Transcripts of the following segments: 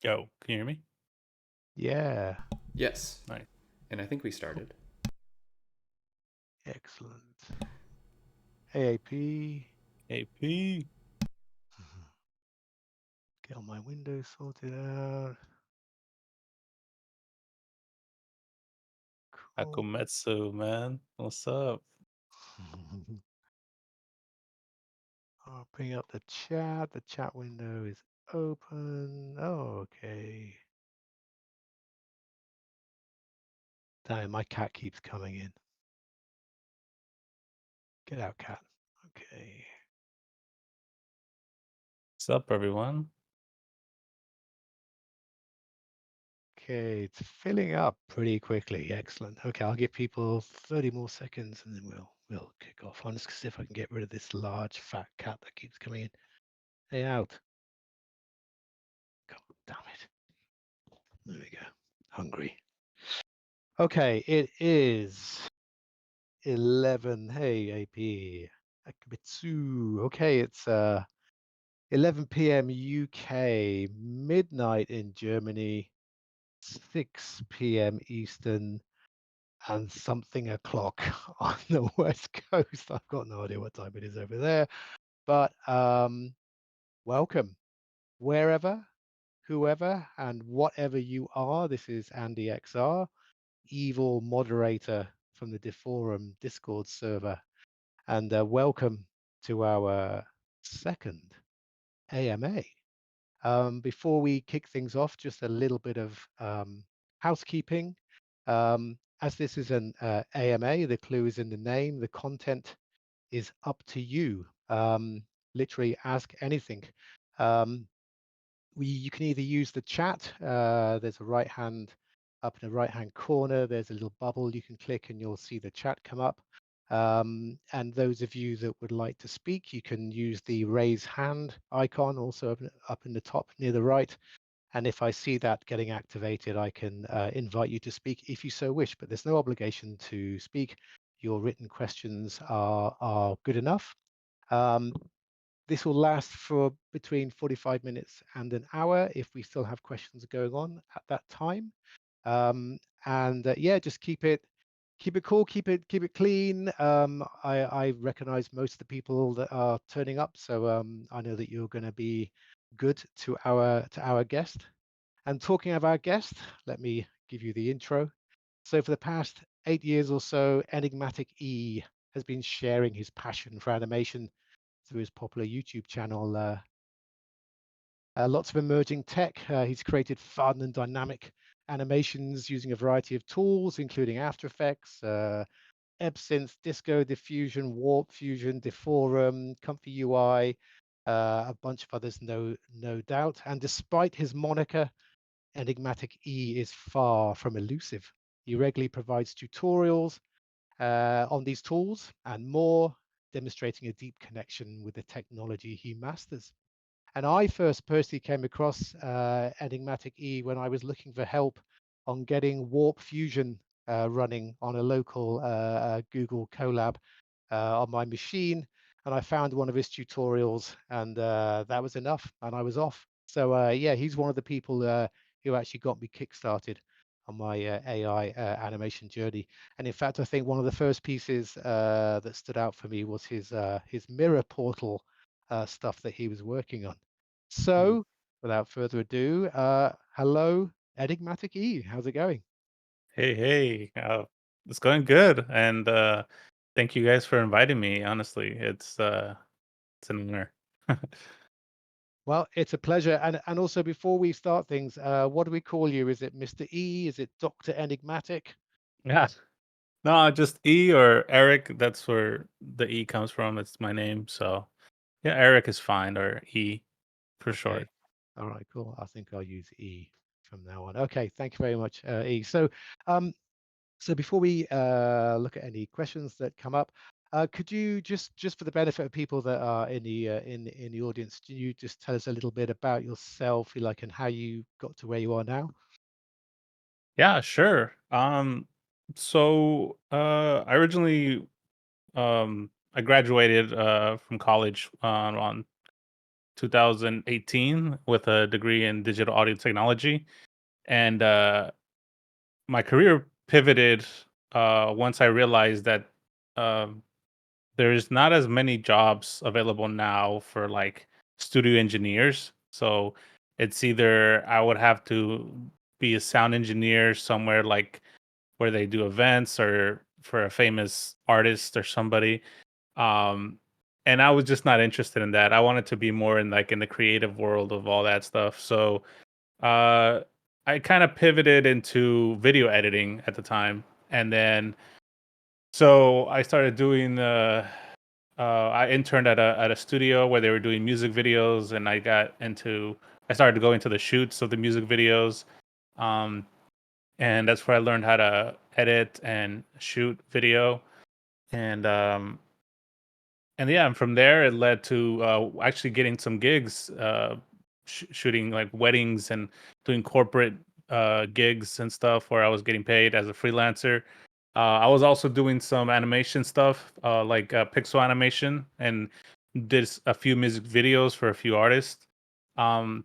Go. Can you hear me? Yeah, Yes, Nice. and I think we started. excellent. AAP. AP. Get all my windows sorted out. Cool. Akumetsu, man. What's up? I'll bring up the chat. The chat window is open. Oh, okay. Damn, my cat keeps coming in. Get out, cat. Okay. What's up, everyone? Okay, it's filling up pretty quickly. Excellent. Okay, I'll give people 30 more seconds and then we'll kick off. I'm just gonna see if I can get rid of this large fat cat that keeps coming in. Hey, out. God damn it. There we go. Hungry. Okay, it is 11. Hey, AP. Akibitsu. Okay, it's 11 p.m. UK, midnight in Germany, 6 p.m. Eastern, and something o'clock on the West Coast. I've got no idea what time it is over there, but welcome wherever, whoever, and whatever you are. This is Andy XR, evil moderator from the Deforum Discord server, and welcome to our second AMA. Before we kick things off, just a little bit of housekeeping. As this is an AMA, the clue is in the name. The content is up to you. Literally ask anything. You can either use the chat. There's a right hand up in the right hand corner. There's a little bubble you can click and you'll see the chat come up. And those of you that would like to speak, you can use the raise hand icon also up in the top near the right. And if I see that getting activated, I can invite you to speak if you so wish, but there's no obligation to speak. Your written questions are good enough. This will last for between 45 minutes and an hour if we still have questions going on at that time. And yeah, just keep it cool, keep it clean. I recognize most of the people that are turning up, so I know that you're going to be good to our guest. And talking of our guest, let me give you the intro. So for the past 8 years or so, Enigmatic E has been sharing his passion for animation through his popular YouTube channel. Lots of emerging tech. He's created fun and dynamic animations using a variety of tools, including After Effects, EbSynth, Disco Diffusion, Warp Fusion, Deforum, Comfy UI, a bunch of others, no doubt. And despite his moniker, Enigmatic E is far from elusive. He regularly provides tutorials on these tools and more, demonstrating a deep connection with the technology he masters. And I first personally came across Enigmatic E when I was looking for help on getting Warp Fusion running on a local Google Colab on my machine. And I found one of his tutorials, and that was enough, and I was off. So yeah, he's one of the people who actually got me kickstarted on my AI animation journey. And in fact, I think one of the first pieces that stood out for me was his mirror portal stuff that he was working on. Mm. So without further ado, hello, Enigmatic E. How's it going? Hey. It's going good, and thank you guys for inviting me. Honestly, it's an honor. Well, it's a pleasure. And also before we start things, what do we call you? Is it Mr. E? Is it Dr. Enigmatic? Yeah. No, just E or Eric. That's where the E comes from. It's my name, so yeah, Eric is fine, or E for Okay. short. All right, cool. I think I'll use E from now on. Okay, thank you very much, E. So before we look at any questions that come up, could you just for the benefit of people that are in the audience, do you just tell us a little bit about yourself, like, and how you got to where you are now? Yeah, sure. I originally I graduated from college on 2018 with a degree in digital audio technology, and my career pivoted once I realized that um, there's not as many jobs available now for like studio engineers. So it's either I would have to be a sound engineer somewhere like where they do events or for a famous artist or somebody. Um, and I was just not interested in that. I wanted to be more in like in the creative world of all that stuff. So uh, I kind of pivoted into video editing at the time, and then so I started doing. I interned at a studio where they were doing music videos, and I started to go into the shoots of the music videos, um, and that's where I learned how to edit and shoot video, and yeah, and from there it led to actually getting some gigs, shooting like weddings and doing corporate gigs and stuff where I was getting paid as a freelancer. I was also doing some animation stuff, like pixel animation, and did a few music videos for a few artists. Um,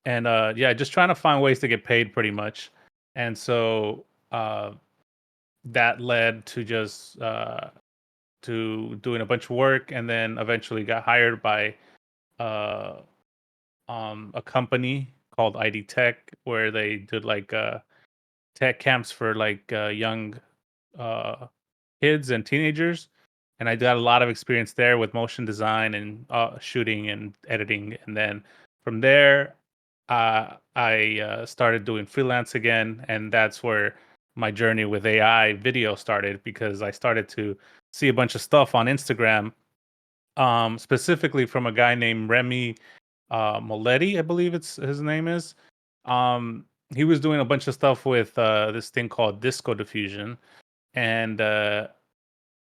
and yeah, just trying to find ways to get paid, pretty much. And so that led to just to doing a bunch of work, and then eventually got hired by uh, a company called ID Tech, where they did like tech camps for like young uh, kids and teenagers. And I got a lot of experience there with motion design and shooting and editing. And then from there, I started doing freelance again, and that's where my journey with AI video started, because I started to see a bunch of stuff on Instagram, specifically from a guy named Remy Moletti, I believe it's his name is. He was doing a bunch of stuff with this thing called Disco Diffusion, and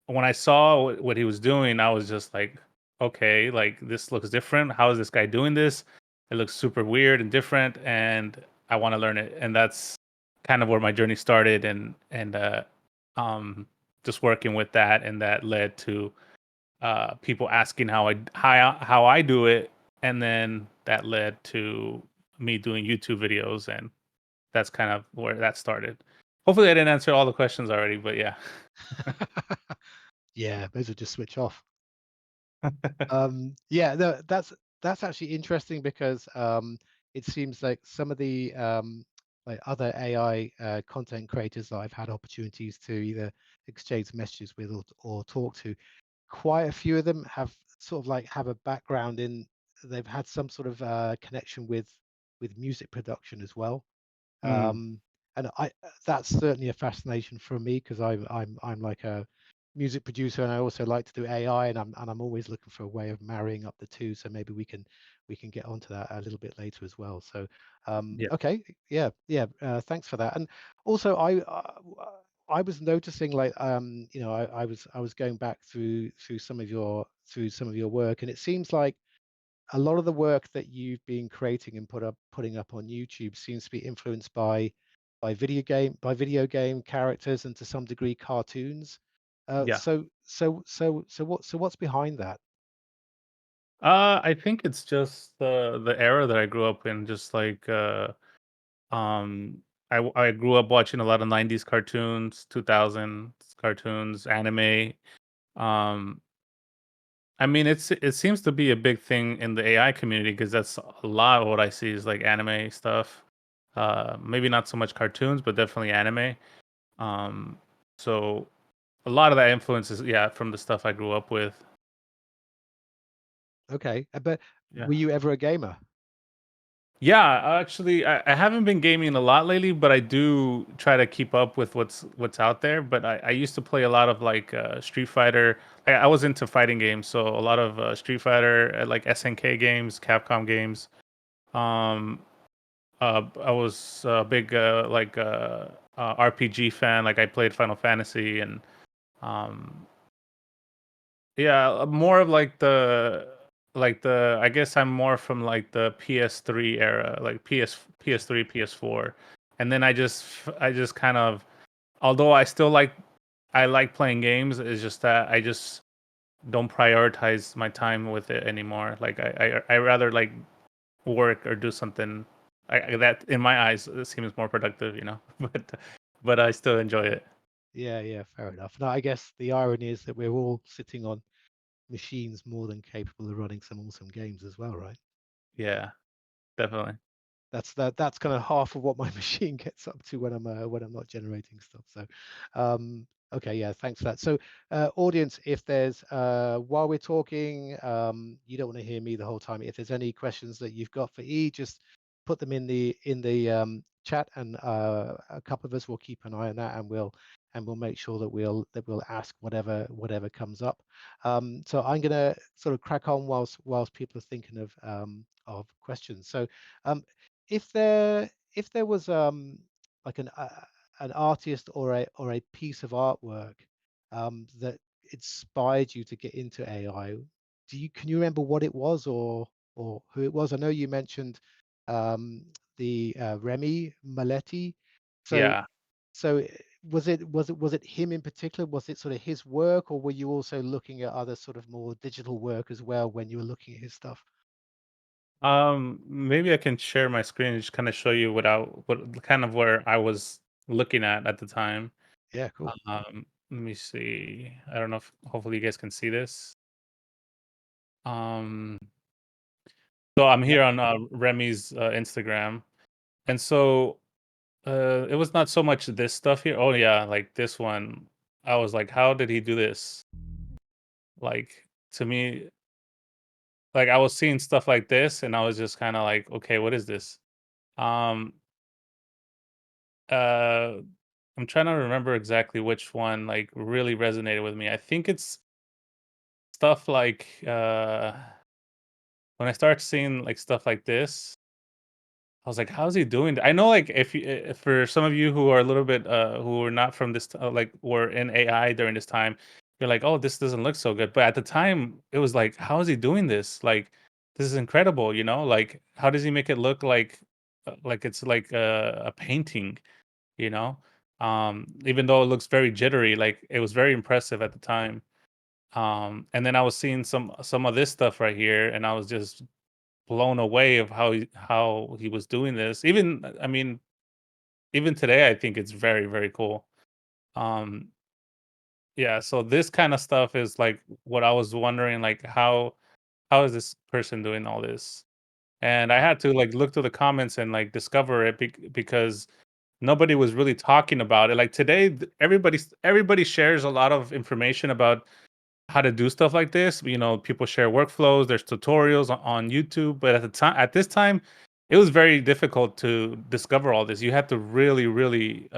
when I saw what he was doing, I was just like, okay, like this looks different. How is this guy doing this? It looks super weird and different, and I want to learn it. And that's kind of where my journey started, and um, just working with that, and that led to people asking how I do it, and then that led to me doing YouTube videos, and that's kind of where that started. Hopefully, I didn't answer all the questions already, but yeah. Yeah, those will just switch off. Yeah, no, that's actually interesting because it seems like some of the like other AI content creators that I've had opportunities to either exchange messages with or talk to, quite a few of them have sort of like have a background in, they've had some sort of connection with music production as well. Mm, um, and that's certainly a fascination for me because I'm like a music producer, and I also like to do AI, and I'm always looking for a way of marrying up the two. So maybe we can get onto that a little bit later as well. So yeah. okay, yeah, thanks for that. And also I was noticing, like I was going back through some of your work, and it seems like a lot of the work that you've been creating and putting up on YouTube seems to be influenced by video game characters, and to some degree cartoons. Yeah. So what's behind that? I think it's just the era that I grew up in. Just like um, I grew up watching a lot of '90s cartoons, 2000s cartoons, anime. Um, I mean, it seems to be a big thing in the AI community, because that's a lot of what I see is like anime stuff. Maybe not so much cartoons, but definitely anime. Um, so a lot of that influence is, yeah, from the stuff I grew up with. Okay, but Yeah. were you ever a gamer? Yeah, actually, I haven't been gaming a lot lately, but I do try to keep up with what's out there. But I used to play a lot of like Street Fighter. I was into fighting games, so a lot of Street Fighter, like SNK games, Capcom games. Um, I was a big RPG fan. Like I played Final Fantasy, and um, yeah, more of like the I guess I'm more from like the PS3 era, like PS3, PS4. And then I just kind of, although I like playing games, it's just that I just don't prioritize my time with it anymore. Like I rather like work or do something that in my eyes it seems more productive, you know. But I still enjoy it. Yeah, yeah, fair enough. Now, I guess the irony is that we're all sitting on machines more than capable of running some awesome games as well, right? Yeah, definitely. That's kind of half of what my machine gets up to when I'm not generating stuff. So okay, yeah, thanks for that. So audience, if there's while we're talking, you don't want to hear me the whole time. If there's any questions that you've got for E, just put them in the chat, and a couple of us will keep an eye on that, and we'll make sure that we'll ask whatever comes up. So I'm gonna sort of crack on whilst people are thinking of questions. So if there was like an artist or a piece of artwork that inspired you to get into AI, can you remember what it was or who it was? I know you mentioned um, the Remy Maletti. So Yeah. so was it him in particular? Was it sort of his work, or were you also looking at other sort of more digital work as well when you were looking at his stuff? Maybe I can share my screen and just kind of show you what kind of where I was looking at the time. Yeah, cool. Let me see. I don't know if hopefully you guys can see this. Um, so I'm Yep. here on Remy's Instagram, and so it was not so much this stuff here. Oh yeah, like this one. I was like, how did he do this? Like to me, like I was seeing stuff like this, and I was just kind of like, okay, what is this? Um, uh, I'm trying to remember exactly which one like really resonated with me. I think it's stuff like when I start seeing like stuff like this, I was like, "How's he doing that?" I know, like, if for some of you who are a little bit, who are not from this, like, were in AI during this time, you're like, "Oh, this doesn't look so good." But at the time, it was like, "How is he doing this? Like, this is incredible." You know, like, how does he make it look like it's like a painting? You know, even though it looks very jittery, like it was very impressive at the time. And then I was seeing some of this stuff right here, and I was just blown away of how he was doing this. Even I mean, even today, I think it's very, very cool. Um, yeah, so this kind of stuff is like what I was wondering, like how is this person doing all this? And I had to like look through the comments and like discover it because nobody was really talking about it. Like today, everybody shares a lot of information about how to do stuff like this. You know, people share workflows, there's tutorials on YouTube, but at this time, it was very difficult to discover all this. You had to really, really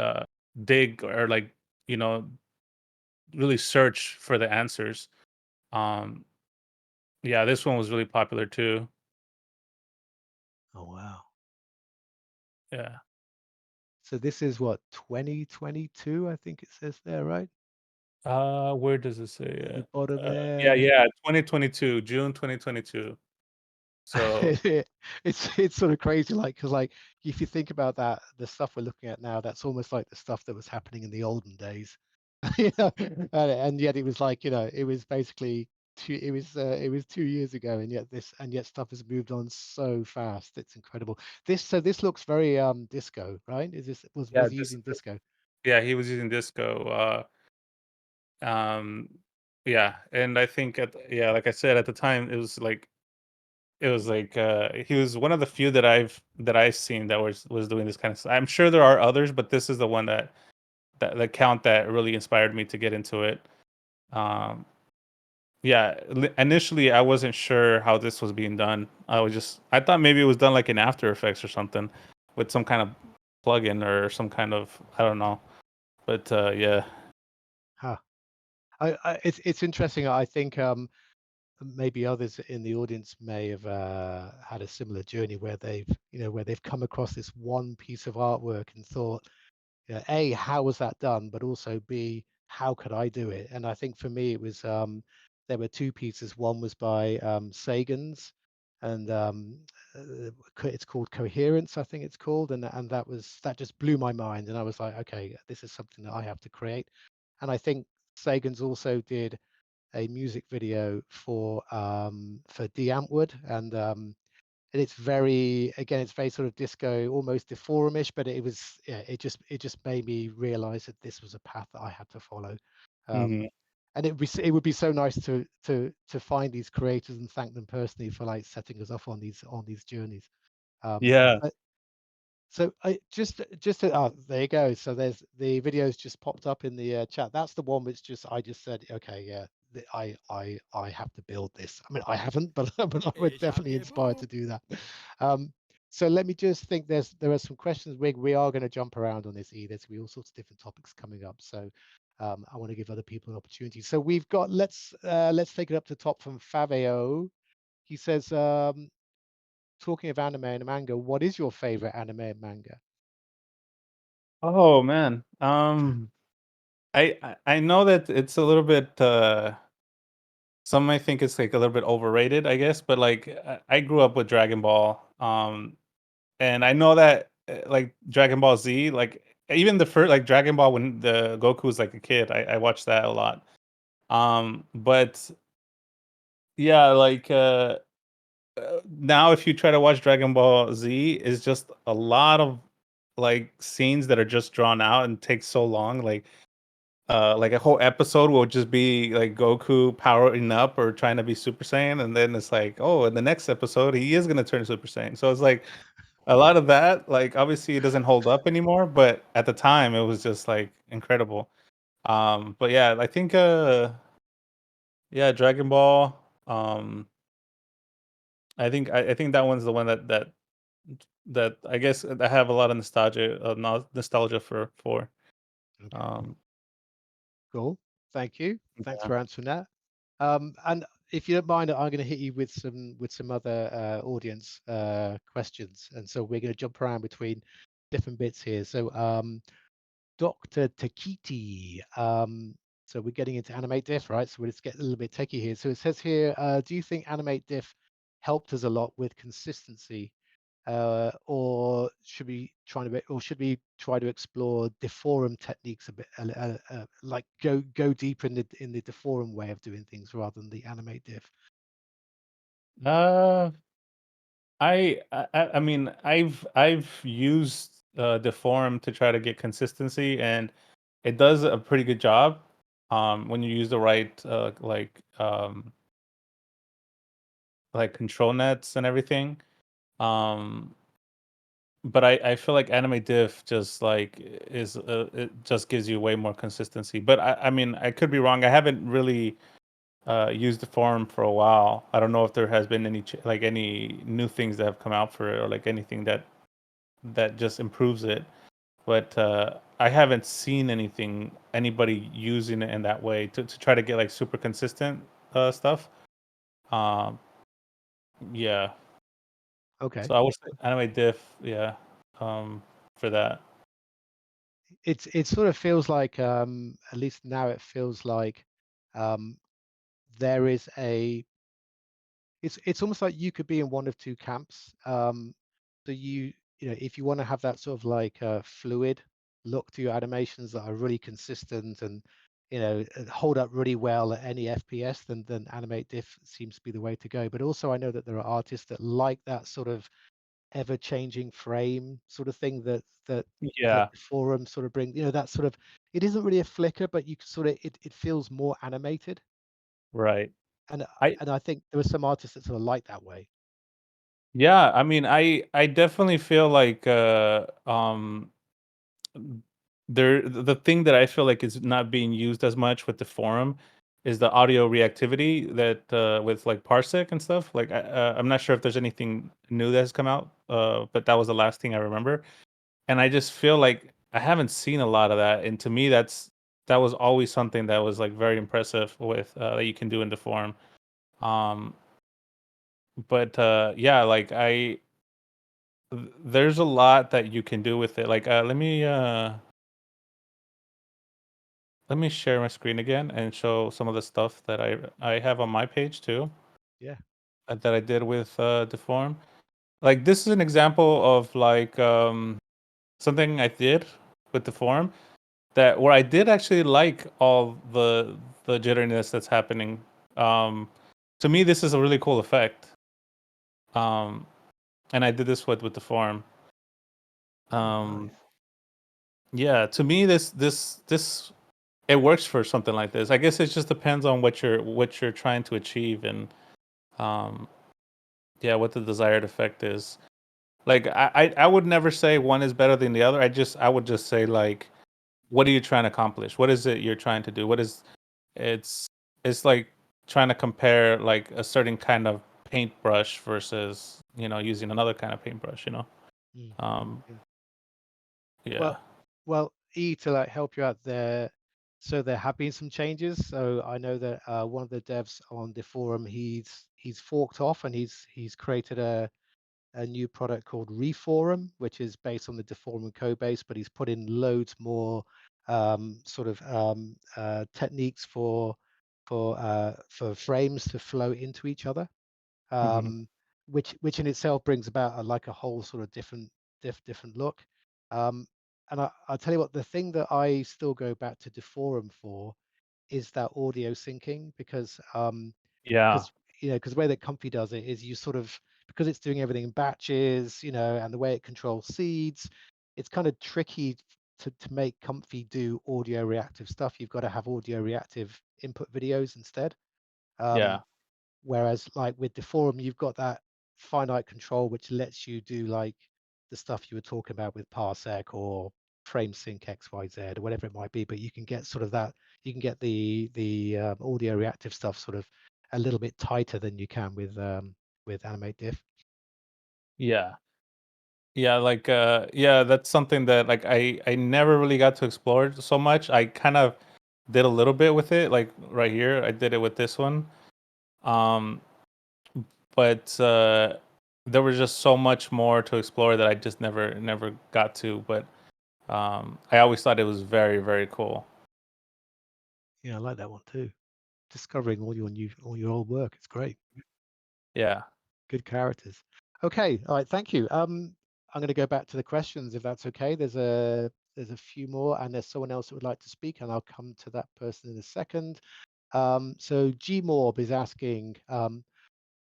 dig or like, you know, really search for the answers. Um, yeah, this one was really popular too. Oh, wow. Yeah. So this is what, 2022, I think it says there, right? Where does it say At it? the bottom Yeah, there. yeah, 2022, June 2022. So It's sort of crazy, like, because like if you think about that, the stuff we're looking at now, that's almost like the stuff that was happening in the olden days. You know, and yet it was like, it was basically it was 2 years ago, and yet stuff has moved on so fast. It's incredible. This looks very disco, right? Is this yeah, was he using disco? yeah, he was using Disco. Um, yeah, and I think yeah, like I said at the time, it was like he was one of the few that I've seen that was doing this kind of stuff. I'm sure there are others, but this is the one that really inspired me to get into it. Um, yeah, initially I wasn't sure how this was being done. I thought maybe it was done like in After Effects or something with some kind of plugin or some kind of I don't know. But yeah, Huh. It's interesting. I think maybe others in the audience may have had a similar journey where they've come across this one piece of artwork and thought, A, how was that done? But also B, how could I do it? And I think for me, it was there were two pieces. One was by Sagan's, and it's called Coherence, I think it's called, and that just blew my mind. And I was like, okay, this is something that I have to create. And I think Sagan's also did. a music video for D'Antwoord, and it's very, again, it's very sort of disco, almost deforumish, but it just made me realize that this was a path that I had to follow. Hmm. And it would be so nice to find these creators and thank them personally for like setting us off on these journeys. Yeah. But so I there you go. So there's the videos just popped up in the chat. That's the one which I just said, okay, yeah, I have to build this. I mean, I haven't, but but I was definitely inspired to do that. Um, so let me just think. There are some questions. We are going to jump around on this. There's going to be all sorts of different topics coming up. So I want to give other people an opportunity. So we've got let's take it up to top from Faveo. He says, talking of anime and manga, what is your favorite anime and manga? Oh man. I know that it's a little bit. Some might think it's like a little bit overrated, I guess. But like, I grew up with Dragon Ball. And I know that like Dragon Ball Z, like even the first like Dragon Ball when the Goku was like a kid, I watched that a lot. But yeah, like now if you try to watch Dragon Ball Z, it's just a lot of like scenes that are just drawn out and take so long. Like a whole episode will just be like Goku powering up or trying to be Super Saiyan, and then it's like, oh, in the next episode he is gonna turn Super Saiyan. So it's like a lot of that, like obviously it doesn't hold up anymore, but at the time it was just like incredible. But yeah, I think yeah, Dragon Ball. Um I think that one's the one that I guess I have a lot of nostalgia for. Okay, Um cool. Thank you. Thanks yeah. for answering that. And if you don't mind, I'm going to hit you with some other audience questions, and so we're going to jump around between different bits here. So Dr. Takiti. So we're getting into Animate Diff, right? So we'll just get a little bit techie here. So it says here, do you think Animate Diff helped us a lot with consistency, or should we try to explore deforum techniques a bit, like go deeper in the deforum way of doing things rather than the Animate Diff? Uh I mean I've used the forum to try to get consistency, and it does a pretty good job when you use the right like control nets and everything. Um but I feel like Anime Diff just like is it just gives you way more consistency. But I mean I could be wrong. I haven't really used the forum for a while. I don't know if there has been like any new things that have come out for it, or like anything that just improves it. But I haven't seen anybody using it in that way to try to get like super consistent stuff. Um, yeah. Okay. So I would say Anime Diff, yeah, for that. It sort of feels like, at least now it feels like, um, there is a it's almost like you could be in one of two camps. So you know, if you want to have that sort of like fluid look to your animations that are really consistent and hold up really well at any FPS, then Animate Diff seems to be the way to go. But also I know that there are artists that like that sort of ever-changing frame sort of thing that Yeah, the forum sort of bring, that sort of, it isn't really a flicker, but you can sort of, it feels more animated. right. And I and I think there are some artists that sort of like that way. Yeah, I mean I definitely feel like the thing that I feel like is not being used as much with the forum is the audio reactivity that with like Parsec and stuff. Like I'm not sure if there's anything new that has come out, but that was the last thing I remember. And I just feel like I haven't seen a lot of that. And to me, that was always something that was like very impressive with that you can do in the forum. Um, but yeah, like there's a lot that you can do with it. Like let me share my screen again and show some of the stuff that I have on my page too, Yeah. that I did with Deform. Like this is an example of like something I did with Deform that where I did actually like all the jitteriness that's happening. To me, this is a really cool effect. And I did this with the forum. Nice. Yeah, to me, this it works for something like this. I guess it just depends on what you're trying to achieve, and yeah, what the desired effect is. Like I would never say one is better than the other. I would just say, like, what are you trying to accomplish? What is it you're trying to do? What is it's it's like trying to compare like a certain kind of paintbrush versus, using another kind of paintbrush, Mm. Um Yeah. yeah. Well, to like help you out there. So there have been some changes. So I know that one of the devs on the forum, he's forked off and he's created a new product called Reforum, which is based on the Deforum code base, but he's put in loads more techniques for frames to flow into each other, Hmm. which in itself brings about like a whole sort of different look. Um, and I'll tell you what, the thing that I still go back to Deforum for is that audio syncing, because Yeah. because the way that Comfy does it is you sort of, because it's doing everything in batches, and the way it controls seeds, it's kind of tricky to make Comfy do audio reactive stuff. You've got to have audio reactive input videos instead. Yeah. Whereas like with the forum, you've got that finite control, which lets you do like the stuff you were talking about with Parsec or frame sync XYZ or whatever it might be. But you can get sort of that, you can get the audio reactive stuff sort of a little bit tighter than you can with Animate Diff. Yeah. Yeah, like yeah, that's something that, like, I never really got to explore so much. I kind of did a little bit with it, like right here. I did it with this one. Um but there was just so much more to explore that I just never got to, but I always thought it was very, very cool. Yeah, I like that one too. Discovering all your old work. It's great. Yeah. Good characters. Okay, all right, thank you. I'm going to go back to the questions if that's okay. There's a few more, and there's someone else that would like to speak, and I'll come to that person in a second. So Gmorb is asking,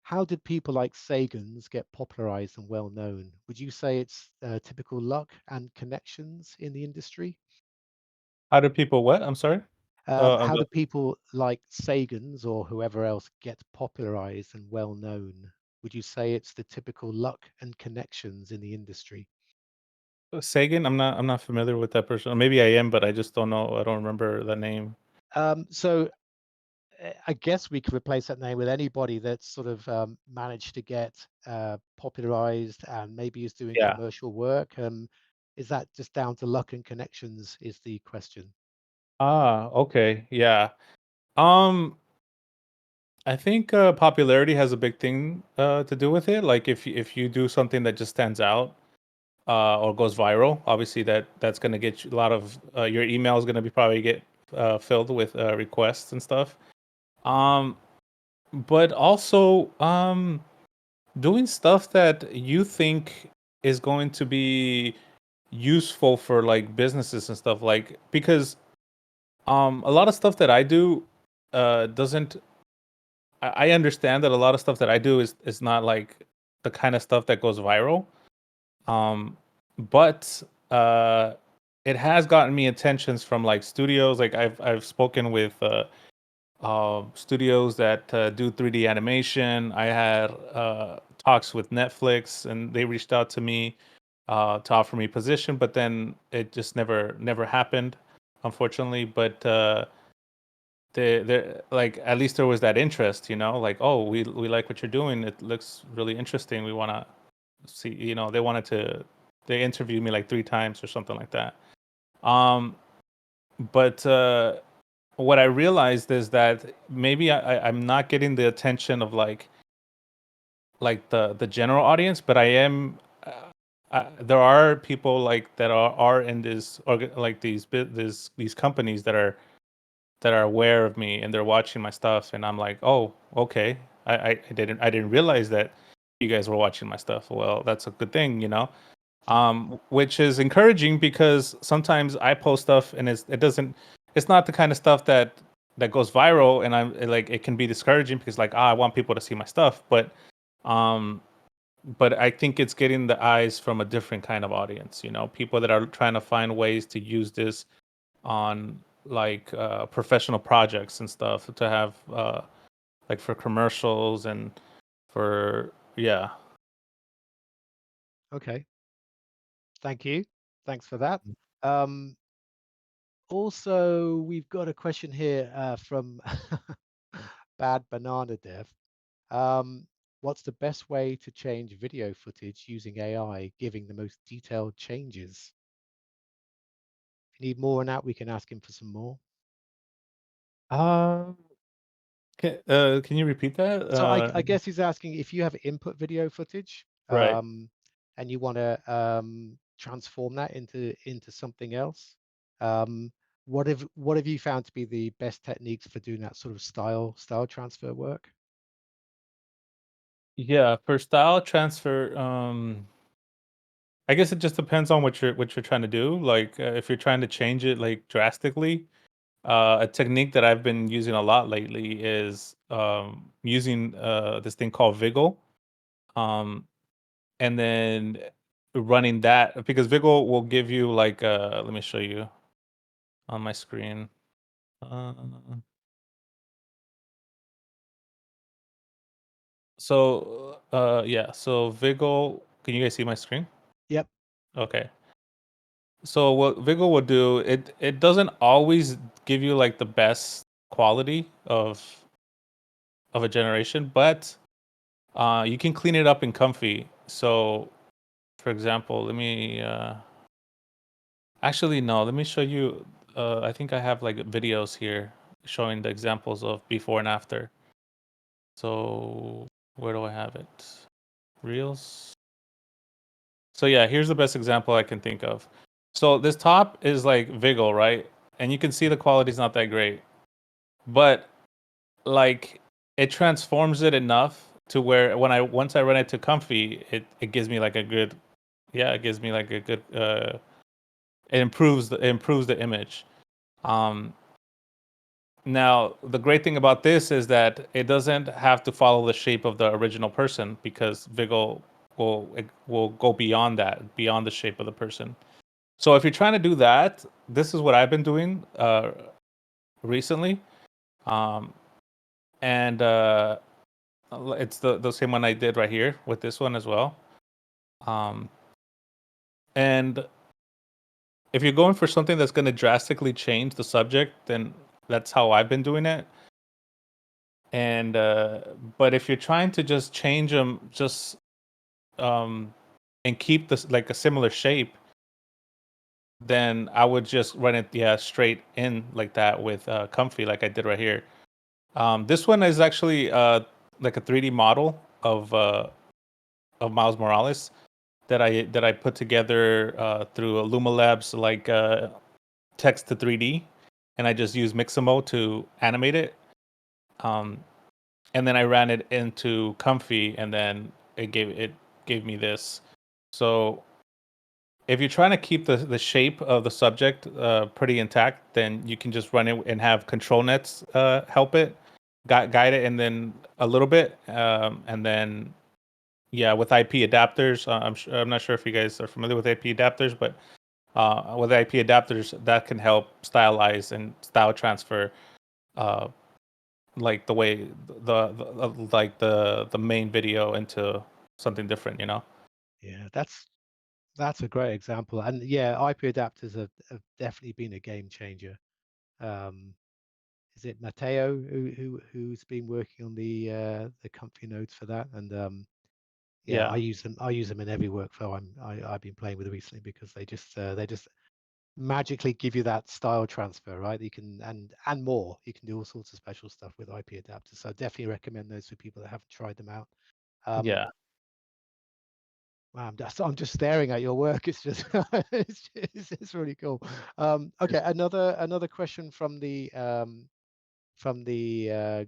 how did people like Sagans get popularized and well known? Would you say it's typical luck and connections in the industry? How do people what? I'm sorry. How do people like Sagans or whoever else get popularized and well known? Would you say it's the typical luck and connections in the industry? Sagan. I'm not familiar with that person. Or maybe I am, but I just don't know. I don't remember the name. So I guess we could replace that name with anybody that's sort of managed to get popularized and maybe is doing Yeah. commercial work. Is that just down to luck and connections is the question? Ah, okay. Yeah. Um, I think popularity has a big thing to do with it. Like, if you do something that just stands out or goes viral, obviously that's gonna get you a lot of your email is gonna be probably get filled with requests and stuff. Um, but also doing stuff that you think is going to be useful for like businesses and stuff, like, because a lot of stuff that I do doesn't I understand that a lot of stuff that I do is not like the kind of stuff that goes viral. Um, but it has gotten me attentions from like studios. Like, I've spoken with studios that do 3D animation. I had talks with Netflix, and they reached out to me to offer me position, but then it just never happened, unfortunately. But they like, at least there was that interest, like, oh, we like what you're doing. It looks really interesting. We want to see, they interviewed me like 3 times or something like that. But what I realized is that maybe I'm not getting the attention of like the general audience, but I am. There are people like that are in this, or like these companies that are aware of me, and they're watching my stuff, and I'm like, oh, okay. I didn't realize that you guys were watching my stuff. Well, that's a good thing. Which is encouraging, because sometimes I post stuff and it's not the kind of stuff that that goes viral, and I'm like, it can be discouraging because like, I want people to see my stuff, um but I think it's getting the eyes from a different kind of audience, people that are trying to find ways to use this on like professional projects and stuff to have like for commercials and for yeah. Okay, thank you. Thanks for that. Um, Also, we've got a question here from Bad Banana Dev. What's the best way to change video footage using AI, giving the most detailed changes? If you need more on that, we can ask him for some more. Um, can you repeat that? So I guess he's asking if you have input video footage Right. and you want to transform that into something else. Um, what have you found to be the best techniques for doing that sort of style transfer work? Yeah, for style transfer, I guess it just depends on what you're trying to do. Like, if you're trying to change it like drastically, a technique that I've been using a lot lately is using this thing called Viggle, um, and then running that because Viggle will give you like let me show you on my screen. Uh, so Viggle, can you guys see my screen? Yep. Okay. So what Viggle will do, it doesn't always give you like the best quality of a generation, but you can clean it up in Comfy. So for example, let me actually no, let me show you. I think I have like videos here showing the examples of before and after. So where do I have it? Reels. So yeah, here's the best example I can think of. So this top is like Viggle, right? And you can see the quality's not that great. But like it transforms it enough to where once I run it to Comfy, it gives me like a good it gives me like a good it improves the image. Um Now, the great thing about this is that it doesn't have to follow the shape of the original person because Viggle will go beyond that, beyond the shape of the person. So if you're trying to do that, this is what I've been doing recently, um, and it's the same one I did right here with this one as well. Um, and if you're going for something that's going to drastically change the subject, then that's how I've been doing it. And but if you're trying to just change them just um and keep this like a similar shape, then I would just run it straight in like that with Comfy like I did right here. This one is actually like a 3D model of Miles Morales that I put together through Luma Labs like text to 3D, and I just use Mixamo to animate it. Um, and then I ran it into Comfy, and then it gave me this. So if you're trying to keep the shape of the subject pretty intact, then you can just run it and have control nets help it guide it, and then a little bit, and then with IP adapters. I'm not sure if you guys are familiar with IP adapters, but with IP adapters that can help stylize and style transfer uh, like the way like the main video into something different, Yeah, that's a great example. And yeah, IP adapters have definitely been a game changer. Um, is it Matteo who's been working on the comfy nodes for that? And yeah, Yeah, I use them in every workflow I've been playing with recently because they just magically give you that style transfer, right? You can and more. You can do all sorts of special stuff with IP adapters. So I definitely recommend those for people that haven't tried them out. Um, yeah, Wow, I'm just staring at your work. It's just it's really cool. Okay, another question from the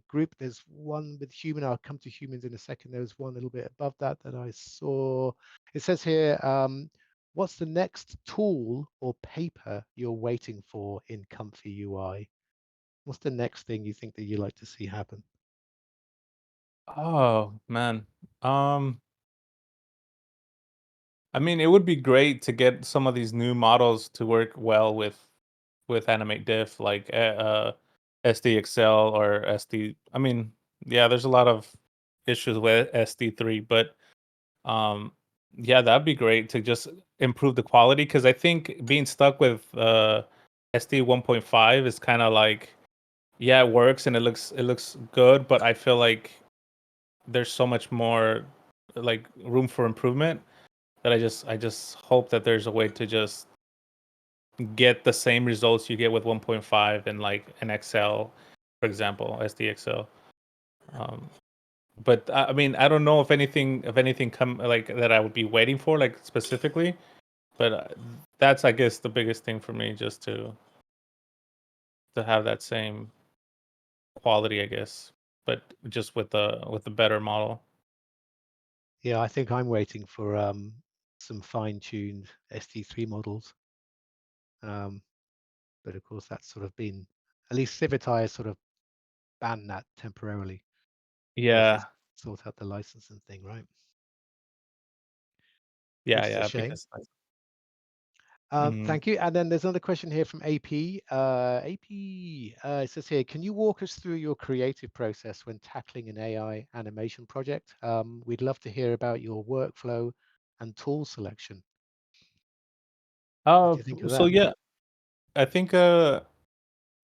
group. There's one with human. I'll come to humans in a second. There's one a little bit above that that I saw. It says here, what's the next tool or paper you're waiting for in Comfy UI? What's the next thing you think that you like to see happen? Oh man. I mean, it would be great to get some of these new models to work well with Animate Diff, like SDXL or SD. I mean, yeah, there's a lot of issues with SD3, but um, yeah, that'd be great to just improve the quality because I think being stuck with SD 1.5 is kind of like, yeah, it works and it looks good, but I feel like there's so much more like room for improvement that I just hope that there's a way to just get the same results you get with 1.5 and like an XL, for example, SDXL. Um, but I mean, I don't know if anything come like that I would be waiting for like specifically, but that's I guess the biggest thing for me just to have that same quality, I guess, but just with the better model. Yeah, I think I'm waiting for some fine-tuned SD3 models. But of course, that's sort of been, at least Civitai has sort of banned that temporarily whilst they Yeah, sort out the licensing thing, right? yeah, Which is a yeah, shame. because mhm. Thank you. And then there's another question here from AP. It says here, can you walk us through your creative process when tackling an AI animation project? We'd love to hear about your workflow and tool selection. What do you think of So that? yeah, I think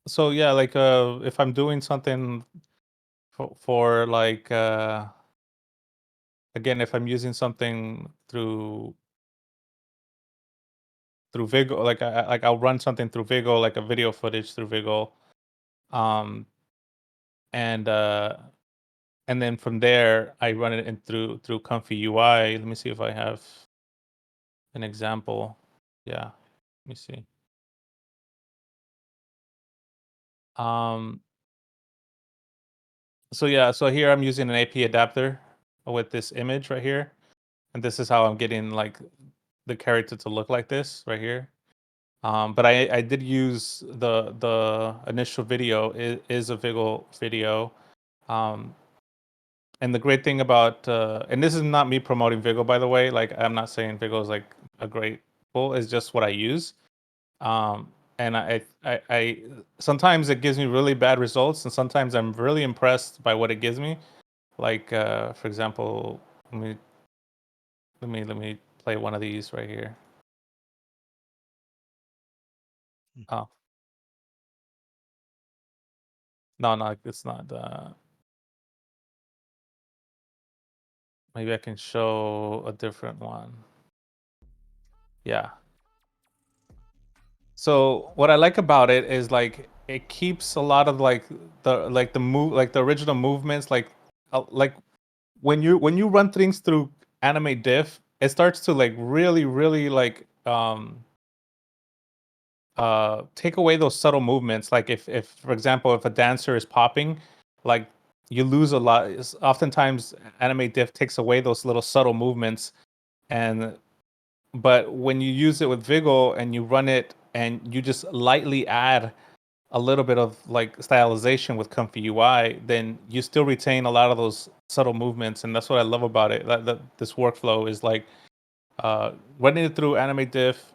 so yeah, like if I'm doing something for like again, if I'm using something through Vigo, like I'll run something through Vigo, like a video footage through Vigo, um, and uh, and then from there I run it in through Comfy UI. Let me see if I have an example. Yeah, let me see. Um, so yeah, so here I'm using an AP adapter with this image right here, and this is how I'm getting like the character to look like this right here. But I did use the initial video is a Vigo video. Um, and the great thing about and this is not me promoting Vigo, by the way. Like I'm not saying Vigo is like a great tool. It's just what I use. Um, and I sometimes it gives me really bad results, and sometimes I'm really impressed by what it gives me. Like for example, let me let me play one of these right here. Oh no, no, it's not. Maybe I can show a different one. Yeah. So what I like about it is like it keeps a lot of like the original movements like when you run things through Animate Diff, it starts to like really like take away those subtle movements. Like if for example if a dancer is popping, like you lose a lot. Oftentimes Animate Diff takes away those little subtle movements, and but when you use it with Vigo and you run it and you just lightly add a little bit of like stylization with Comfy UI, then you still retain a lot of those subtle movements, and that's what I love about it. That this workflow is like running it through Animate Diff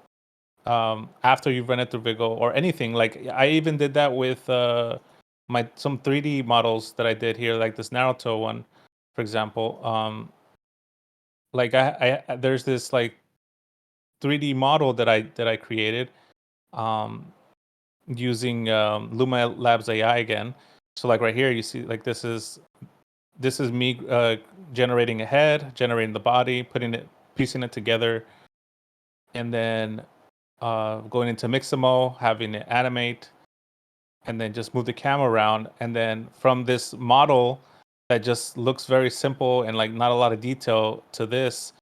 after you've run it through Vigo or anything. Like I even did that with my some 3D models that I did here, like this Naruto one, for example. Like there's this like 3D model that I created using Luma Labs AI again. So like right here, you see like this is me generating a head, generating the body, piecing it together, and then going into Mixamo, having it animate, and then just move the camera around, and then from this model that just looks very simple and like not a lot of detail to this.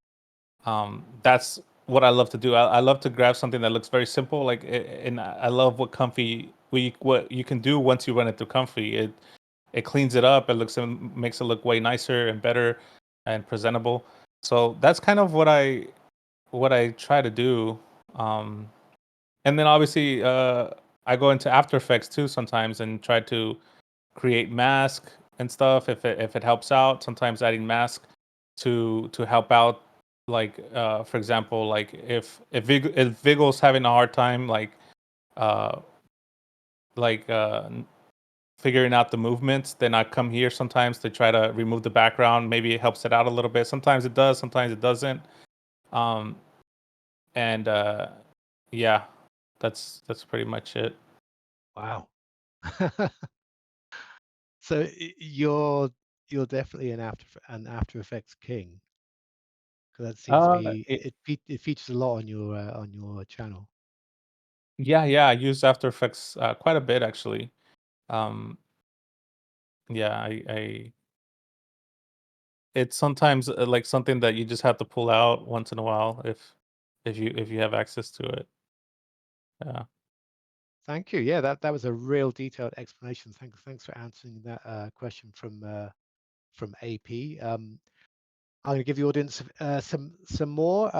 That's what I love to do. I love to grab something that looks very simple, and I love what you can do once you run it through Comfy. It cleans it up. It makes it look way nicer and better and presentable. So that's kind of what I try to do. And then obviously, I go into After Effects too sometimes and try to create mask and stuff if it helps out. Sometimes adding mask to help out, like for example, like if Vigo's having a hard time uh like figuring out the movements, then I come here sometimes to try to remove the background. Maybe it helps it out a little bit. Sometimes it does, sometimes it doesn't. Um and yeah, that's pretty much it. Wow. So you're definitely an After Effects king, because that seems to be It, it features a lot on your channel. yeah, I use After Effects quite a bit actually. Um, yeah, I it's sometimes like something that you just have to pull out once in a while if you have access to it. Yeah. Thank you. Yeah, that was a real detailed explanation. Thanks for answering that question from AP. I'm going to give the audience some more.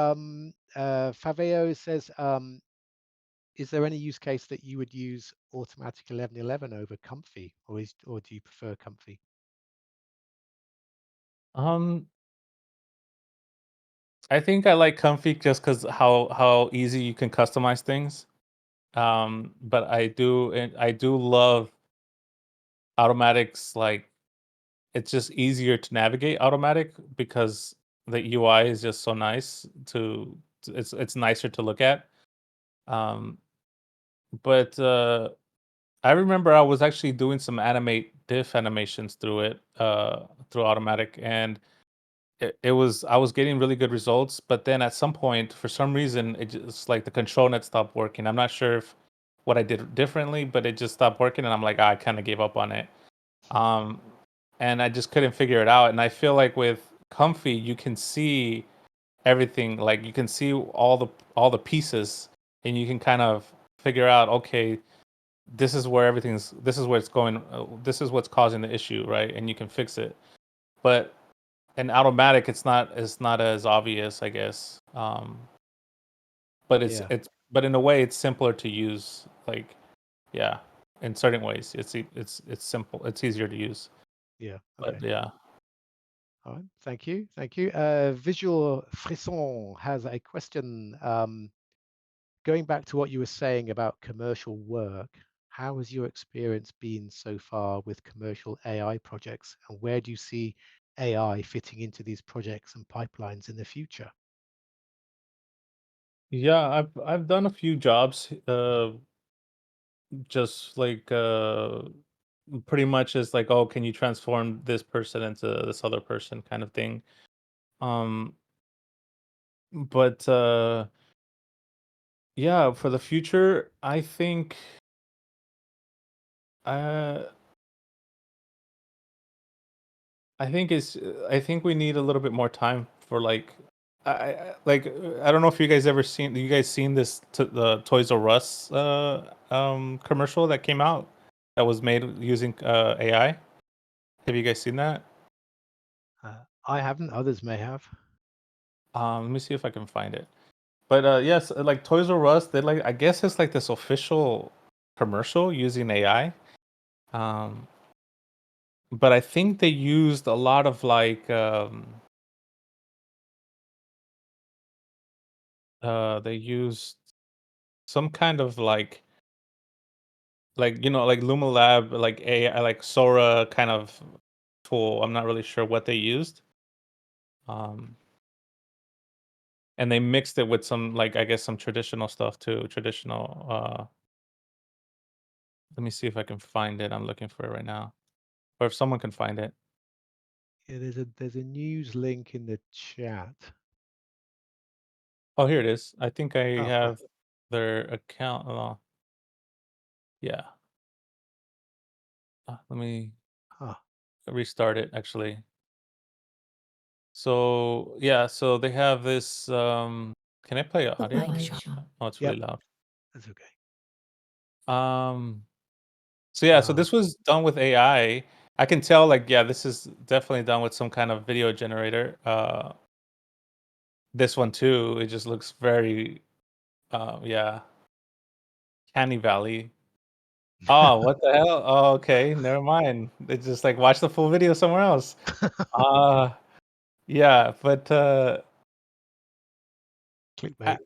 Faveo says, is there any use case that you would use Automatic 1111 over Comfy, or do you prefer Comfy? Um, I think I like Comfy just because how easy you can customize things. But I do love automatics. Like it's just easier to navigate automatic because the UI is just so nice it's nicer to look at. Um, but I remember I was actually doing some Animate Diff animations through it, through automatic, and it was I was getting really good results. But then at some point, for some reason, it just like the control net stopped working. I'm not sure if what I did differently, but it just stopped working, and I'm like, I kind of gave up on it. Um, and I just couldn't figure it out. And I feel like with Comfy, you can see everything. Like you can see all the pieces, and you can kind of figure out, okay, this is where it's going, this is what's causing the issue, right? And you can fix it. But in automatic, it's not as obvious, I guess. But Yeah, but in a way it's simpler to use. Like yeah, in certain ways it's simple, it's easier to use. yeah, But okay. yeah. All right, thank you, thank you. Visual Frisson has a question. Going back to what you were saying about commercial work, how has your experience been so far with commercial AI projects, and where do you see AI fitting into these projects and pipelines in the future? Yeah, I've done a few jobs, just like pretty much is like, oh, can you transform this person into this other person kind of thing. Um but yeah, for the future, uh I think we need a little bit more time for like I don't know if you guys seen this the Toys R Us commercial that came out that was made using AI. Have you guys seen that? I haven't, others may have. Let me see if I can find it. But yes, like Toys R Us, they like I guess it's like this official commercial using AI. Um, but I think they used a lot of like they used some kind of like like Luma Lab, like AI, like Sora kind of tool. I'm not really sure what they used. Um, and they mixed it with some like I guess some traditional stuff too. Traditional. Let me see if I can find it. I'm looking for it right now, or if someone can find it. Yeah, there's a news link in the chat. Oh, here it is. I think I Oh, have their account. Yeah. Let me ah, restart it actually. So yeah, so they have this. Can I play audio? Oh, it's yep, really loud. that's okay. Um. So yeah, so Ah, this was done with AI. I can tell, like, yeah, this is definitely done with some kind of video generator. This one too. It just looks very, yeah, Canny Valley. Oh, what the hell? Oh, okay, never mind. It's just like watch the full video somewhere else. Uh yeah, but I, Clickbait.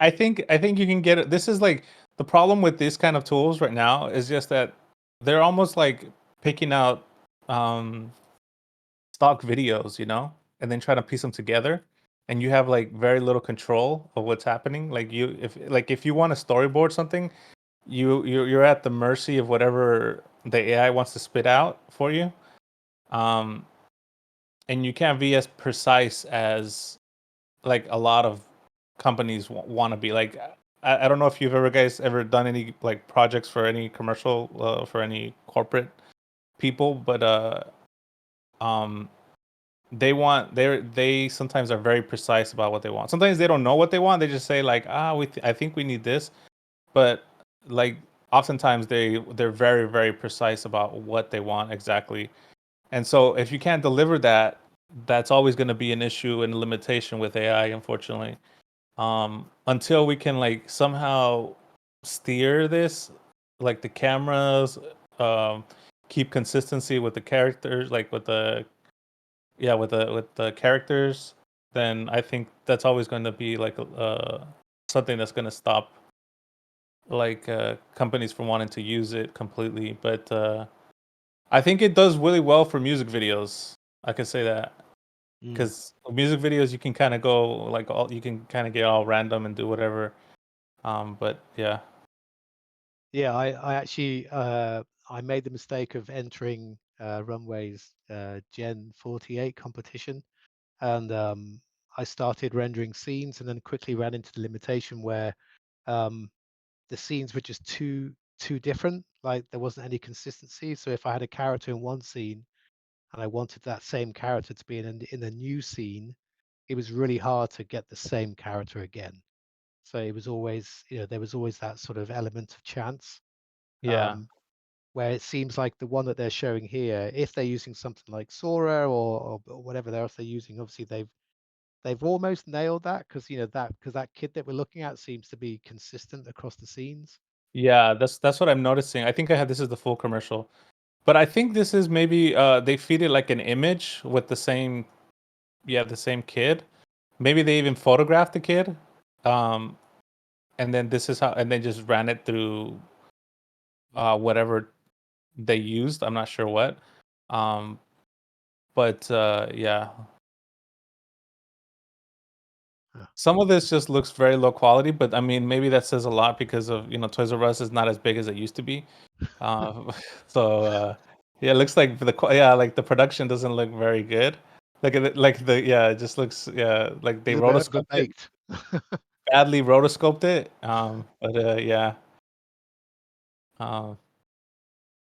I think you can get it. This is like the problem with these kind of tools right now is just that they're almost like picking out um stock videos, and then trying to piece them together. And you have like very little control of what's happening. Like if you want to storyboard something, you're at the mercy of whatever the AI wants to spit out for you. Um, and you can't be as precise as like a lot of companies want to be. Like I don't know if you've ever done any like projects for any commercial for any corporate people, but um they sometimes are very precise about what they want. Sometimes they don't know what they want. They just say like, I think we need this, but like oftentimes they're very very precise about what they want exactly. And so if you can't deliver that, that's always going to be an issue and a limitation with AI, unfortunately. Until we can like somehow steer this, like the cameras, um, keep consistency with the characters, like with the characters, then I think that's always going to be like something that's going to stop like companies from wanting to use it completely. But I think it does really well for music videos. I can say that Mm. because music videos you can kind of go like all you can kind of get all random and do whatever. But yeah. Yeah, I actually I made the mistake of entering Runway's Gen 48 competition, and I started rendering scenes, and then quickly ran into the limitation where um, the scenes were just too different. Like there wasn't any consistency. So if I had a character in one scene and I wanted that same character to be in a new scene, it was really hard to get the same character again. So it was always, there was always that sort of element of chance. Yeah. Um, where it seems like the one that they're showing here, if they're using something like Sora or whatever else they're using, obviously they've almost nailed that because that kid that we're looking at seems to be consistent across the scenes. Yeah, that's what I'm noticing. I think I had this is the full commercial. But I think this is maybe they feed it like an image with the same kid. Maybe they even photographed the kid. Um and then this is how and then just ran it through whatever they used. I'm not sure what. Um but yeah. Huh. Some of this just looks very low quality, but I mean maybe that says a lot because of, Toys R Us is not as big as it used to be. So yeah, it looks like like the production doesn't look very good. Like it just looks like they A little bit rotoscoped it, overbaked. badly rotoscoped it. But yeah. Um,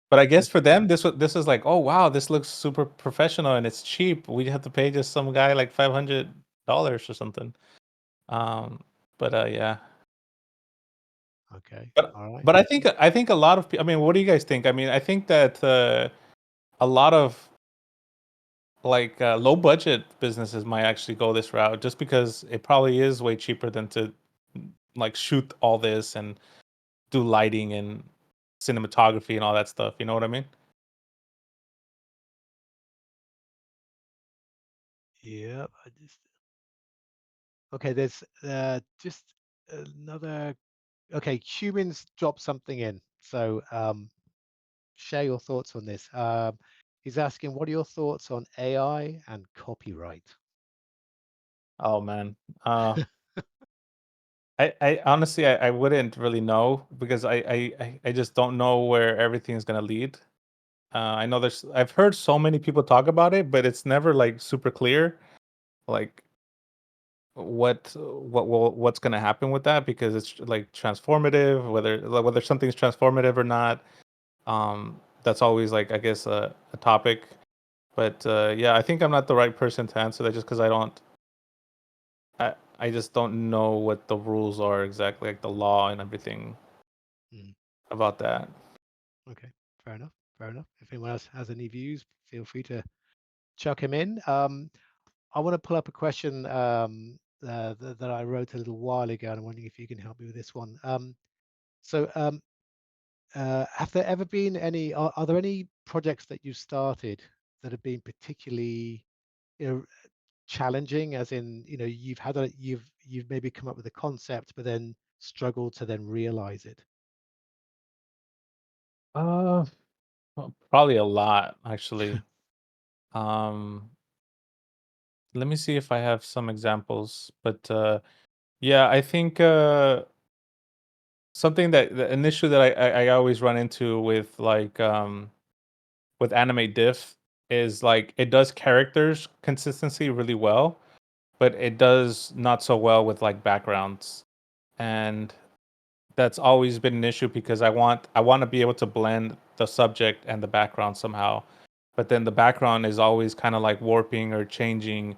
but I guess for them this is like, oh wow, this looks super professional and it's cheap. We have to pay just some guy like $500 or something. Um, but yeah. Okay, But all right. I think a lot of people. I mean, what do you guys think? I mean, I think that a lot of like low budget businesses might actually go this route just because it probably is way cheaper than to like shoot all this and do lighting and cinematography and all that stuff. You know what I mean? Yeah, I just okay. There's just another. Okay, humans drop something in. So share your thoughts on this. He's asking, what are your thoughts on AI and copyright? Oh man. I honestly I wouldn't really know because I just don't know where everything's gonna lead. I know I've heard so many people talk about it, but it's never like super clear. Like what's going to happen with that because it's like transformative, whether something's transformative or not. That's always like I guess a topic. But yeah, I think I'm not the right person to answer that just because I just don't know what the rules are exactly, like the law and everything Mm, about that. okay, fair enough. Fair enough. If anyone else has any views, feel free to chuck him in. I want to pull up a question that I wrote a little while ago, and I'm wondering if you can help me with this one. So have there ever been any? Are there any projects that you started that have been particularly, you know, challenging? As in, you've maybe come up with a concept, but then struggled to then realize it. Uh, Probably a lot actually. Um, Let me see if I have some examples, but yeah, I think something an issue that I always run into with with Animate Diff is like it does characters consistency really well, but it does not so well with like backgrounds. And that's always been an issue because I want to be able to blend the subject and the background somehow. But then the background is always kind of like warping or changing,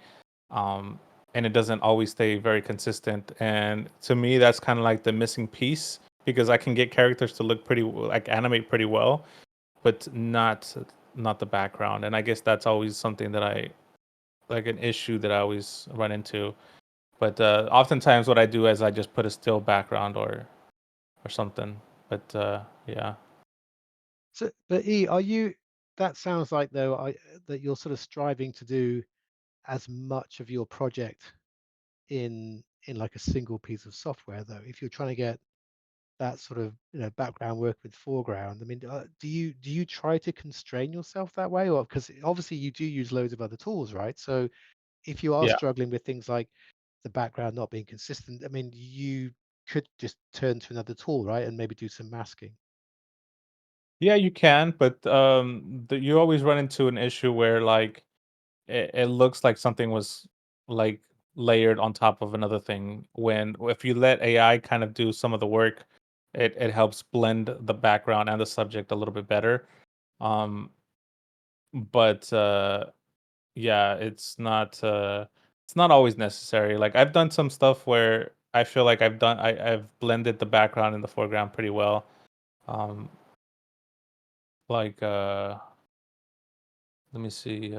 um, and it doesn't always stay very consistent. And to me, that's kind of like the missing piece because I can get characters to look like animate pretty well, but not the background. And I guess that's always something that I like an issue that I always run into. But oftentimes, what I do is I just put a still background or something. But yeah, So, but are you? That sounds like though that you're sort of striving to do as much of your project in like a single piece of software though. If you're trying to get that sort of background work with foreground, I mean, do you try to constrain yourself that way, or because obviously you do use loads of other tools, right? So if you are yeah, struggling with things like the background not being consistent, I mean, you could just turn to another tool, right, and maybe do some masking. yeah, you can, but you always run into an issue where like it looks like something was like layered on top of another thing. When if you let AI kind of do some of the work, it helps blend the background and the subject a little bit better. Um, but yeah, it's not always necessary. Like I've done some stuff where I feel like I've blended the background and the foreground pretty well. Um, like let me see.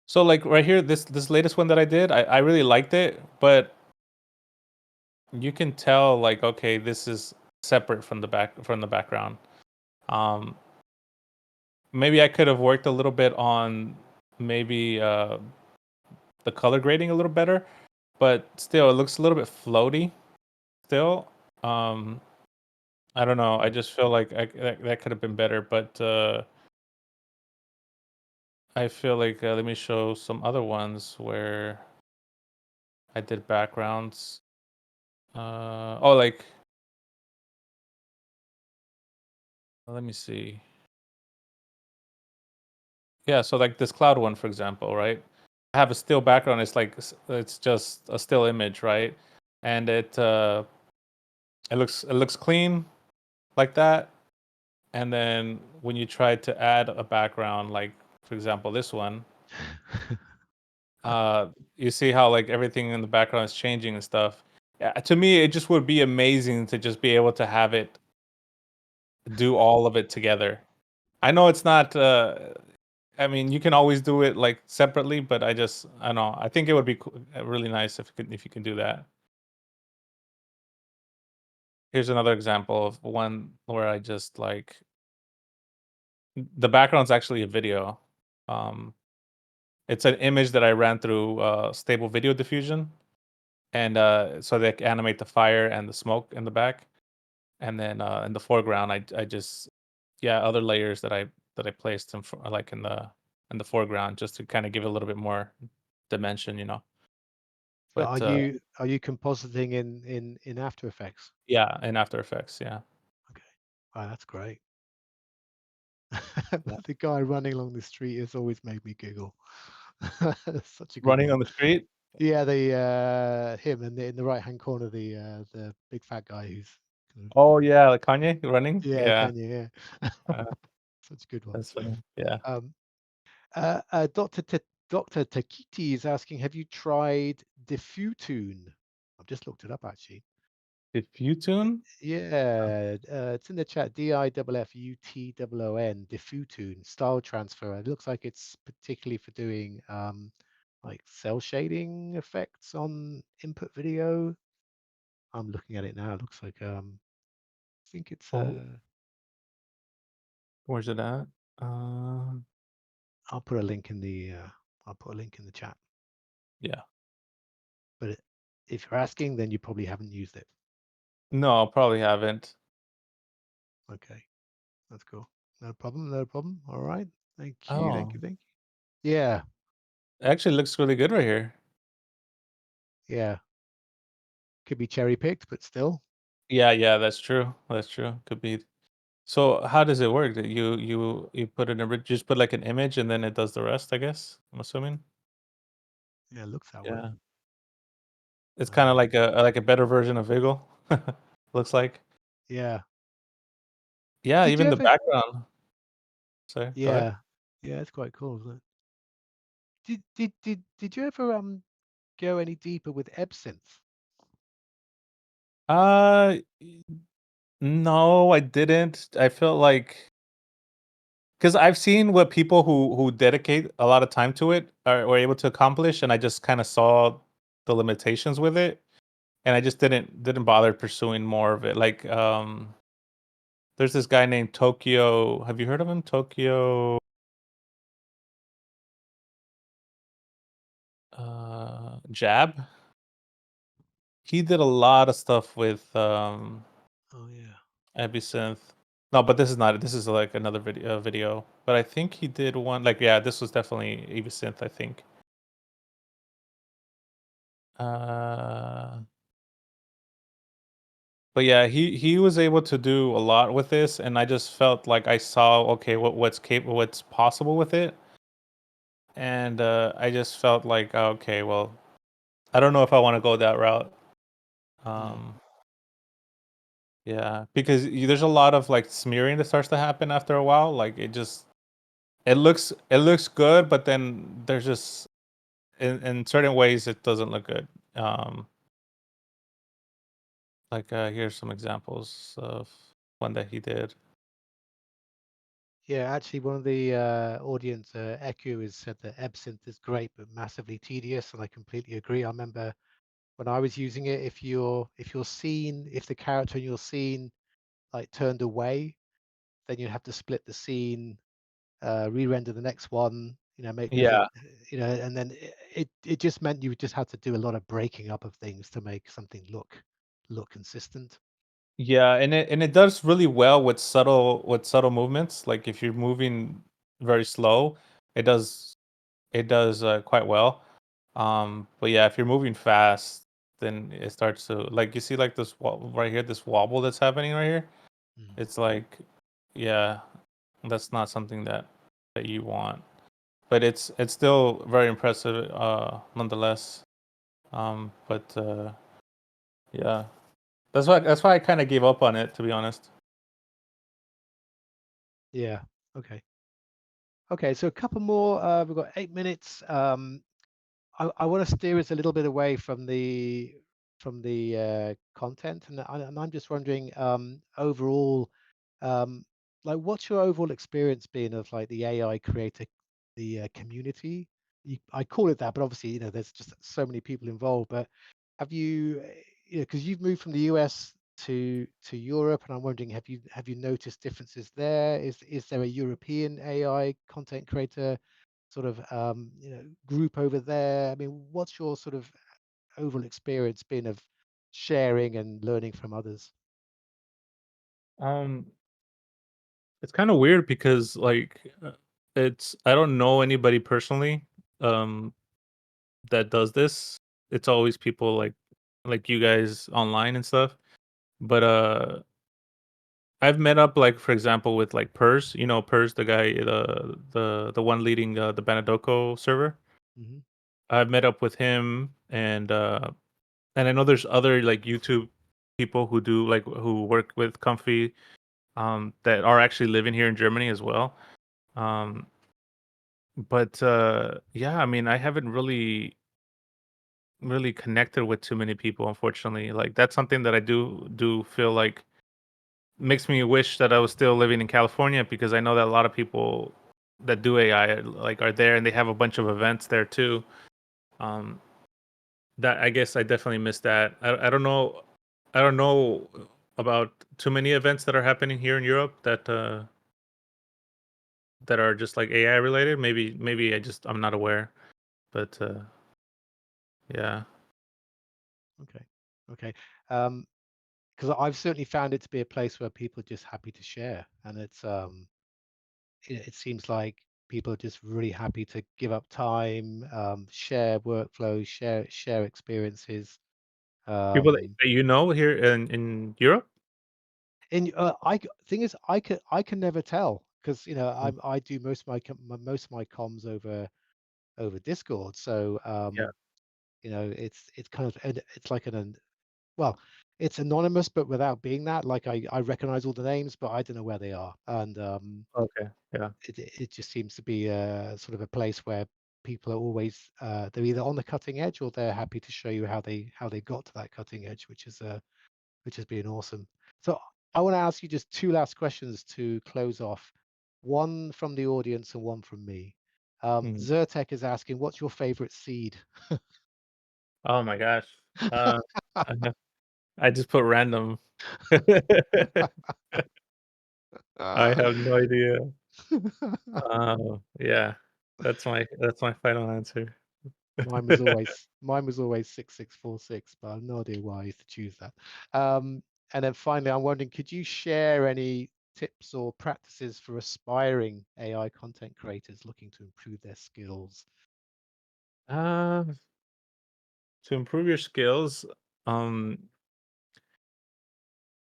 So like right here, this latest one that I did, I really liked it, but you can tell like okay, this is separate from the background. Um, Maybe I could have worked a little bit on maybe the color grading a little better, but still, it looks a little bit floaty. Still, um, I don't know. I just feel like that could have been better, but I feel like let me show some other ones where I did backgrounds. Like let me see. Yeah, so like this cloud one, for example, right? I have a still background. It's like it's just a still image, right? And it looks clean like that. And then when you try to add a background, like for example this one, uh, you see how like everything in the background is changing and stuff. Yeah, to me, it just would be amazing to just be able to have it do all of it together. I know it's not. I mean, you can always do it like separately, but I don't know. I think it would be really nice if you can do that. Here's another example of one where I just like the background's actually a video. Um, it's an image that I ran through Stable Video Diffusion, and so they animate the fire and the smoke in the back, and then in the foreground, I just yeah other layers that I placed like in the foreground just to kind of give it a little bit more dimension, you know. So But are you compositing in After Effects? yeah, in After Effects, yeah. Okay, wow, that's great. Yeah. The guy running along the street has always made me giggle. Such a good Running one. on the street. Yeah, the him in the right hand corner, the big fat guy who's kind of, Oh yeah, like Kanye running. yeah, Yeah, Kanye, yeah. uh, Such a good one. that's funny. Yeah, Um, Dr. Takiti is asking, have you tried Diffutune? I've just looked it up actually. if you tune. Yeah, it's in the chat. Diffuton, Diffutune, style transfer. It looks like it's particularly for doing like cell shading effects on input video. I'm looking at it now. It looks like think it's Oh, where's it at? I'll put a link in the chat. Yeah. But if you're asking, then you probably haven't used it. No, I probably haven't. Okay, that's cool. No problem. No problem. All right. Thank you. Thank Oh, you. Thank you. Yeah. it actually looks really good right here. Yeah. Could be cherry picked, but still. Yeah, that's true. That's true. Could be. So how does it work? That you put just put like an image and then it does the rest, I guess. I'm assuming. Yeah, it looks that way. Yeah. It's kind of like a better version of Vigil. Looks like. Yeah. Yeah, Did you even the ever? background. Sorry, go ahead. Yeah. Yeah, it's quite cool, isn't it? Did you ever go any deeper with EbSynth? Uh, no, I didn't. I felt like because I've seen what people who dedicate a lot of time to it are able to accomplish, and I just kind of saw the limitations with it, and I just didn't bother pursuing more of it. Like, there's this guy named Tokyo. Have you heard of him? Tokyo. Jab. He did a lot of stuff with Oh yeah. EbSynth. No, but this is not it. This is like another video. But I think he did one like yeah, this was definitely EbSynth, I think. Uh but yeah, he was able to do a lot with this, and I just felt like I saw okay what's possible with it. And I just felt like okay, well, I don't know if I want to go that route. Mm. Um yeah, because there's a lot of like smearing that starts to happen after a while. Like it looks good, but then there's just in certain ways it doesn't look good. Um, like here's some examples of one that he did. Yeah, actually, one of the audience, Eku, has said that EbSynth is great but massively tedious, and I completely agree. I remember when I was using it, if the character in your scene like turned away, then you'd have to split the scene, re-render the next one, make Yeah, different, and then it just meant you just had to do a lot of breaking up of things to make something look consistent. yeah, and it does really well with subtle movements. Like if you're moving very slow, it does quite well. But yeah, if you're moving fast, then it starts to like you see like right here, this wobble that's happening right here. Mm. It's like, yeah, that's not something that you want. But it's still very impressive, nonetheless. But yeah, that's why I kind of gave up on it, to be honest. Yeah. Okay, so a couple more. We've got 8 minutes. I want to steer us a little bit away from the content, and I'm just wondering, overall, um, like, what's your overall experience been of like the AI creator, the community? I call it that, but obviously, there's just so many people involved. But have you, because you've moved from the US to Europe, and I'm wondering, have you noticed differences there? Is there a European AI content creator sort of group over there? I mean, what's your sort of overall experience been of sharing and learning from others? Um, it's kind of weird because like it's I don't know anybody personally um that does this. It's always people like you guys online and stuff. But I've met up like for example with like Pers, Pers, the guy, the one leading the Banadoko server. Hmm. I've met up with him, and I know there's other like YouTube people who work with Comfy, that are actually living here in Germany as well. Um, but yeah, I mean, I haven't really connected with too many people, unfortunately. Like that's something that I do feel like makes me wish that I was still living in California, because I know that a lot of people that do AI like are there, and they have a bunch of events there too. Um, that I guess I definitely missed that. I don't know about too many events that are happening here in Europe that are just like AI related. Maybe I'm not aware, but yeah. Okay. Okay. Because I've certainly found it to be a place where people are just happy to share, and it seems like people are just really happy to give up time, share workflows, share experiences. People that, Um, that you know here in Europe. and thing is, I can never tell because Mm. I do most of most of my comms over Discord, so Yeah. it's kind of it's like well, it's anonymous, but without being that, like I recognize all the names, but I don't know where they are, and Okay. Yeah. it just seems to be a sort of a place where people are always they're either on the cutting edge or they're happy to show you how they got to that cutting edge, which has been awesome. So I want to ask you just two last questions to close off. One from the audience and one from me. Mm. Zyrtec is asking, what's your favorite seed? Oh my gosh. Uh, I have- I just put random. I have no idea. Yeah. That's my final answer. Mine was always 6646, but I've no idea why I used to choose that. Um, and then finally, I'm wondering, could you share any tips or practices for aspiring AI content creators looking to improve their skills? Uh, to improve your skills, um,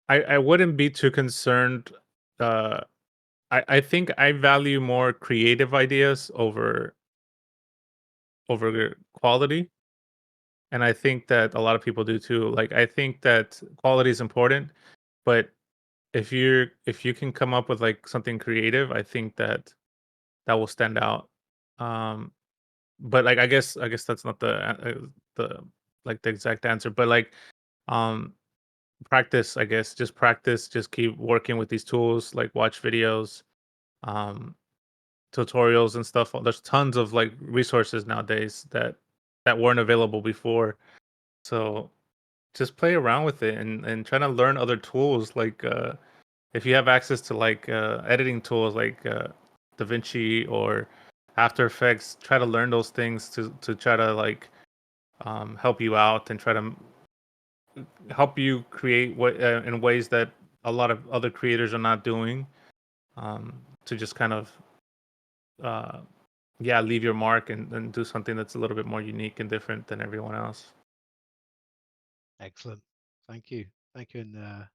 I wouldn't be too concerned. Uh, I think I value more creative ideas over quality, and I think that a lot of people do too. Like I think that quality is important, but if you can come up with like something creative, I think that that will stand out. Um, but like I guess that's not the like the exact answer, but like um practice, I guess. Just practice, just keep working with these tools, like watch videos, um, tutorials and stuff. There's tons of like resources nowadays that weren't available before. So just play around with it and try to learn other tools. Like if you have access to like editing tools like DaVinci or After Effects, try to learn those things to try to like help you out and try to help you create what in ways that a lot of other creators are not doing, to just kind of uh, yeah, leave your mark and do something that's a little bit more unique and different than everyone else. Excellent. Thank you. Thank you. And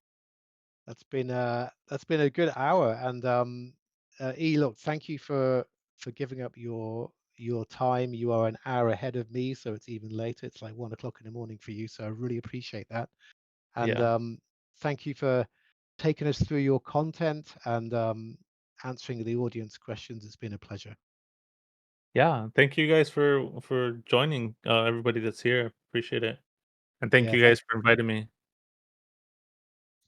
that's been a good hour. And look, thank you for giving up your time. You are an hour ahead of me, so it's even later. It's like 1 o'clock in the morning for you. So I really appreciate that. And Yeah, thank you for taking us through your content and answering the audience questions. It's been a pleasure. yeah. Thank you guys for joining. Everybody that's here, appreciate it, and thank Yeah, you thank guys for inviting me.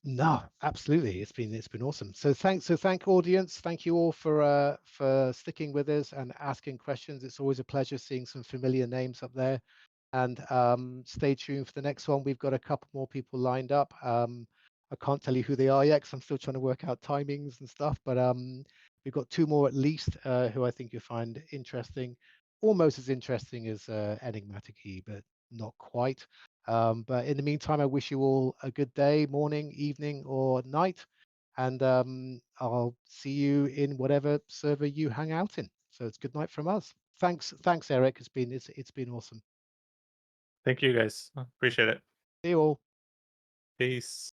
No, absolutely. It's been awesome. So thank audience. Thank you all for sticking with us and asking questions. It's always a pleasure seeing some familiar names up there. And stay tuned for the next one. We've got a couple more people lined up. I can't tell you who they are yet because I'm still trying to work out timings and stuff. But we've got two more at least who I think you'll find interesting, almost as interesting as Enigmatic E, but not quite. But in the meantime, I wish you all a good day, morning, evening, or night. And I'll see you in whatever server you hang out in. So it's good night from us. Thanks, Eric. It's been awesome. Thank you guys. Appreciate Okay. it. See you all. Peace.